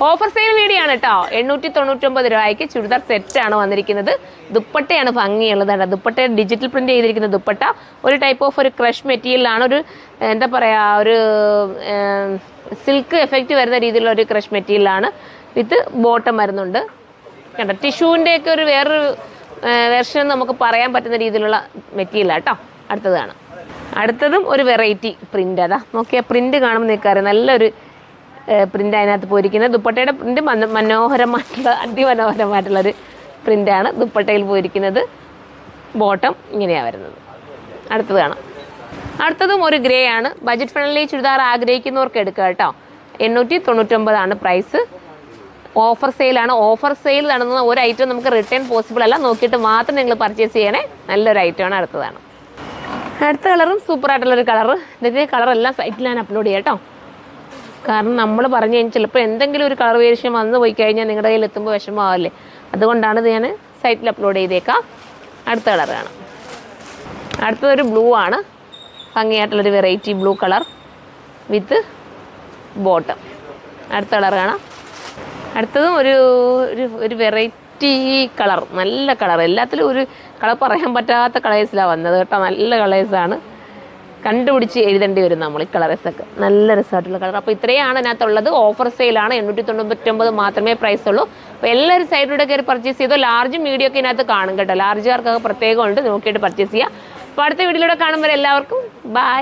Offer sale video ആണ് കേട്ടോ. 899 രൂപയ്ക്ക് ചുരിദാർ സെറ്റാണ് വന്നിരിക്കുന്നത്. ദുപ്പട്ടയാണ് ഭംഗിയുള്ളത്. ദുപ്പട്ട ഡിജിറ്റൽ പ്രിന്റ് ചെയ്തിരിക്കുന്ന ദുപ്പട്ട ഒരു ടൈപ്പ് ഓഫ് ഒരു ക്രഷ് മെറ്റീരിയലാണ്. ഒരു എന്താ പറയുക, ഒരു സിൽക്ക് എഫക്റ്റ് വരുന്ന രീതിയിലുള്ള ഒരു ക്രഷ് മെറ്റീരിയലാണ്. വിത്ത് ബോട്ടം വരുന്നുണ്ട്. കണ്ടോ, ടിഷ്യൂവിൻ്റെയൊക്കെ ഒരു വേറൊരു വെർഷൻ നമുക്ക് പറയാൻ പറ്റുന്ന രീതിയിലുള്ള മെറ്റീരിയലാണ് കേട്ടോ. അടുത്തതും ഒരു വെറൈറ്റി പ്രിൻ്റ്. അതാ നോക്കിയാൽ പ്രിൻ്റ് കാണുമ്പോൾ നിൽക്കാറ് നല്ലൊരു പ്രിൻ്റ് അതിനകത്ത് പോയിരിക്കുന്നത്. ദുപ്പട്ടയുടെ പ്രിൻ്റ് അതിമനോഹരമായിട്ടുള്ളൊരു പ്രിൻ്റാണ് ദുപ്പട്ടയിൽ പോയിരിക്കുന്നത്. ബോട്ടം ഇങ്ങനെയാണ് വരുന്നത്. അടുത്തതും ഒരു ഗ്രേ ആണ്. ബജറ്റ് ഫ്രണ്ട്ലി ചുരിദാർ ആഗ്രഹിക്കുന്നവർക്ക് എടുക്കുക കേട്ടോ. 899 പ്രൈസ്. ഓഫർ സെയിലാണ്. ഓഫർ സെയിൽ നടന്ന ഒരു ഐറ്റം നമുക്ക് റിട്ടേൺ പോസിബിൾ അല്ല. നോക്കിയിട്ട് മാത്രം നിങ്ങൾ പർച്ചേസ് ചെയ്യണേ. നല്ലൊരു ഐറ്റമാണ്. അടുത്ത കളറും സൂപ്പറായിട്ടുള്ളൊരു കളറ്. ഇതിൻ്റെ കളറെല്ലാം സൈറ്റിൽ ഞാൻ അപ്ലോഡ് ചെയ്യാം കേട്ടോ. കാരണം നമ്മൾ പറഞ്ഞു കഴിഞ്ഞാൽ ചിലപ്പോൾ എന്തെങ്കിലും ഒരു കളർ വേരിയേഷൻ വന്നു പോയി കഴിഞ്ഞാൽ നിങ്ങളുടെ കയ്യിൽ എത്തുമ്പോൾ വിഷമമാവില്ലേ. അതുകൊണ്ടാണ് ഇത് ഞാൻ സൈറ്റിൽ അപ്ലോഡ് ചെയ്തേക്കാം. അടുത്ത കളർ കാണാം. അടുത്തതൊരു ബ്ലൂ ആണ്. ഭംഗിയായിട്ടുള്ളൊരു variety blue colour with bottom. അടുത്ത കളർ കാണാം. അടുത്തതും ഒരു വെറൈറ്റി കളർ. നല്ല കളർ. എല്ലാത്തിലും ഒരു കളർ പറയാൻ പറ്റാത്ത കളേഴ്സിലാണ് വന്നത് കേട്ടോ. നല്ല കളേഴ്സാണ്. കണ്ടുപിടിച്ച് എഴുതേണ്ടി വരും നമ്മൾ ഈ കളേഴ്സൊക്കെ. നല്ല രസമായിട്ടുള്ള കളർ. അപ്പോൾ ഇത്രയാണ് അതിനകത്തുള്ളത്. ഓഫർ സെയിലാണ്. 899 മാത്രമേ പ്രൈസ് ഉള്ളൂ. അപ്പോൾ എല്ലാവരും സൈഡിലൂടെ കയറി പർച്ചേസ് ചെയ്തോ. ലാർജും മീഡിയം ഒക്കെ ഇതിനകത്ത് കാണും കേട്ടോ. ലാർജുകാർക്കൊക്കെ പ്രത്യേകമുണ്ട്. നോക്കിയിട്ട് പർച്ചേസ് ചെയ്യുക. അപ്പോൾ അടുത്ത വീഡിയോയിലൂടെ കാണുമ്പോൾ എല്ലാവർക്കും ബൈ.